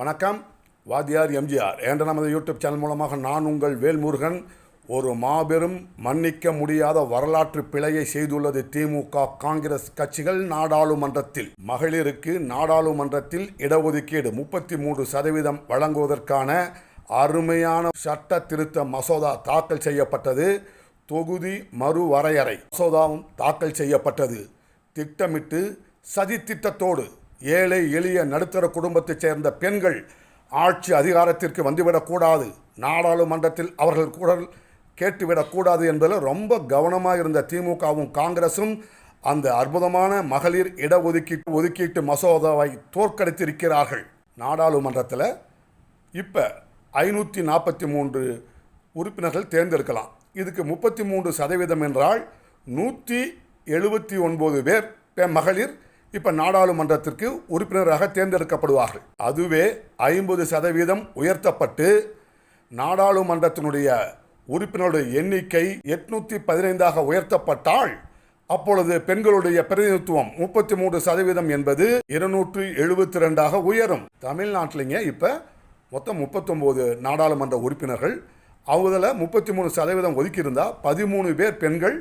வணக்கம். வாத்தியார் எம்ஜிஆர் என்ற நமது யூடியூப் சேனல் மூலமாக நான் உங்கள் வேல்முருகன். ஒரு மாபெரும் மன்னிக்க முடியாத வரலாற்று பிழையை செய்துள்ளது திமுக காங்கிரஸ் கட்சிகள். நாடாளுமன்றத்தில் மகளிருக்கு நாடாளுமன்றத்தில் இடஒதுக்கீடு 33% வழங்குவதற்கான அருமையான சட்ட திருத்த மசோதா தாக்கல் செய்யப்பட்டது. தொகுதி மறுவரையறை மசோதாவும் தாக்கல் செய்யப்பட்டது. திட்டமிட்டு சதித்திட்டத்தோடு ஏழை எளிய நடுத்தர குடும்பத்தைச் சேர்ந்த பெண்கள் ஆட்சி அதிகாரத்திற்கு வந்துவிடக்கூடாது, நாடாளுமன்றத்தில் அவர்கள் குரல் கேட்டுவிடக்கூடாது என்பதில் ரொம்ப கவனமாக இருந்த திமுகவும் காங்கிரசும் அந்த அற்புதமான மகளிர் ஒதுக்கீட்டு மசோதாவை தோற்கடித்திருக்கிறார்கள். நாடாளுமன்றத்தில் இப்போ 543 உறுப்பினர்கள் தேர்ந்தெடுக்கலாம். இதுக்கு 33% என்றால் 179 பேர் மகளிர் இப்போ நாடாளுமன்றத்திற்கு உறுப்பினராக தேர்ந்தெடுக்கப்படுவார்கள். அதுவே 50% உயர்த்தப்பட்டு நாடாளுமன்றத்தினுடைய உறுப்பினருடைய எண்ணிக்கை 815 உயர்த்தப்பட்டால் அப்பொழுது பெண்களுடைய பிரதிநிதித்துவம் 33% என்பது 272 உயரும். தமிழ்நாட்டிலிங்க இப்போ மொத்தம் 39 நாடாளுமன்ற உறுப்பினர்கள். அவதில் 33% ஒதுக்கியிருந்தால் 13 பேர் பெண்கள்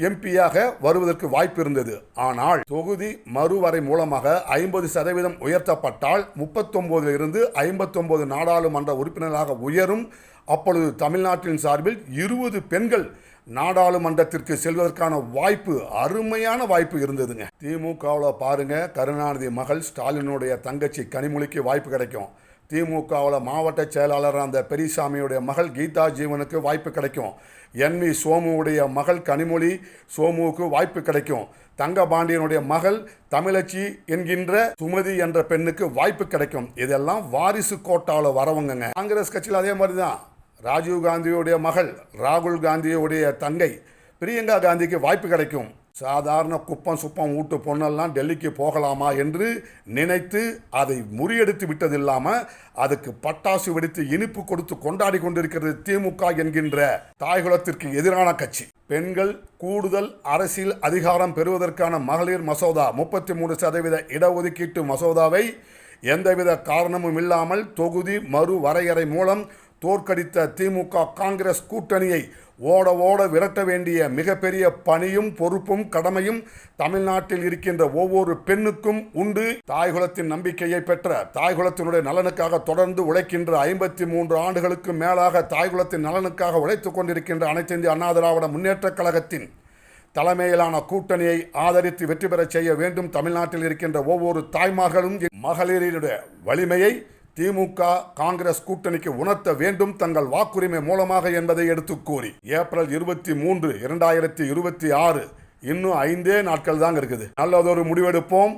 எம்பியாக வருவதற்கு வாய்ப்பு இருந்தது. ஆனால் தொகுதி மறுவரை மூலமாக 50% உயர்த்தப்பட்டால் 39 இருந்து 59 நாடாளுமன்ற உறுப்பினராக உயரும். அப்பொழுது தமிழ்நாட்டின் சார்பில் 20 பெண்கள் நாடாளுமன்றத்திற்கு செல்வதற்கான வாய்ப்பு, அருமையான வாய்ப்பு இருந்ததுங்க. திமுகவில் பாருங்க, கருணாநிதி மகள் ஸ்டாலினுடைய தங்கச்சி கனிமொழிக்கு வாய்ப்பு கிடைக்கும். திமுகவில் மாவட்ட செயலாளர் அந்த பெரியசாமியுடைய மகள் கீதா ஜீவனுக்கு வாய்ப்பு கிடைக்கும். என்வி சோமுவுடைய மகள் கனிமொழி சோமுவுக்கு வாய்ப்பு கிடைக்கும். தங்கபாண்டியனுடைய மகள் தமிழச்சி என்கின்ற சுமதி என்ற பெண்ணுக்கு வாய்ப்பு கிடைக்கும். இதெல்லாம் வாரிசு கோட்டாவில் வரவங்க. காங்கிரஸ் கட்சியில் அதே மாதிரி தான். ராஜீவ் காந்தியுடைய மகள் ராகுல் காந்தியுடைய தங்கை பிரியங்கா காந்திக்கு வாய்ப்பு கிடைக்கும். சாதாரண குப்பம் சுப்பம் வீட்டு பொண்ணெல்லாம் டெல்லிக்கு போகலாமா என்று நினைத்து அதை முறியடித்து விட்டதில்லாமல் அதுக்கு பட்டாசு வெடித்து இனிப்பு கொடுத்து கொண்டாடி கொண்டிருக்கிறது திமுக என்கின்ற தாய்குலத்திற்கு எதிரான கட்சி. பெண்கள் கூடுதல் அரசியல் அதிகாரம் பெறுவதற்கான மகளிர் மசோதா 33% இடஒதுக்கீட்டு மசோதாவை எந்தவித காரணமும் இல்லாமல் தொகுதி மறுவரையறை மூலம் தோற்கடித்த திமுக காங்கிரஸ் கூட்டணியை ஓட விரட்ட வேண்டிய மிகப்பெரிய பணியும் பொறுப்பும் கடமையும் தமிழ்நாட்டில் இருக்கின்ற ஒவ்வொரு பெண்ணுக்கும் உண்டு. தாய்குலத்தின் நம்பிக்கையை பெற்ற, தாய்குலத்தினுடைய நலனுக்காக தொடர்ந்து உழைக்கின்ற 53 ஆண்டுகளுக்கு மேலாக தாய்குலத்தின் நலனுக்காக உழைத்துக் கொண்டிருக்கின்ற அனைத்து இந்திய அண்ணா திராவிட முன்னேற்றக் கழகத்தின் தலைமையிலான கூட்டணியை ஆதரித்து வெற்றி பெறச் செய்ய வேண்டும். தமிழ்நாட்டில் இருக்கின்ற ஒவ்வொரு தாய்மார்களும் மகளிருடைய வலிமையை திமுக காங்கிரஸ் கூட்டணிக்கு உணர்த்த வேண்டும் தங்கள் வாக்குரிமை மூலமாக என்பதை எடுத்து கூறி ஏப்ரல் 23, 2026 இன்னும் 5 நாட்கள் தான் இருக்குது. நல்லதொரு முடிவெடுப்போம்,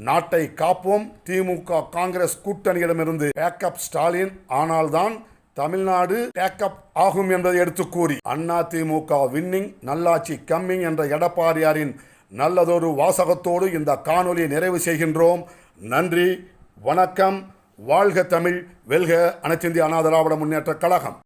நாட்டை காப்போம். திமுக காங்கிரஸ் கூட்டணியிடமிருந்து பேக்கப் ஸ்டாலின் ஆனால்தான் தமிழ்நாடு பேக்கப் ஆகும் என்பதை எடுத்து கூறி அண்ணா திமுக வின்னிங், நல்லாட்சி கம்மிங் என்ற எடப்பாடியாரின் நல்லதொரு வாசகத்தோடு இந்த காணொலியை நிறைவு செய்கின்றோம். நன்றி, வணக்கம். வாழ்க தமிழ், வெல்க அனைத்து இந்திய அண்ணா திராவிட முன்னேற்றக் கழகம்.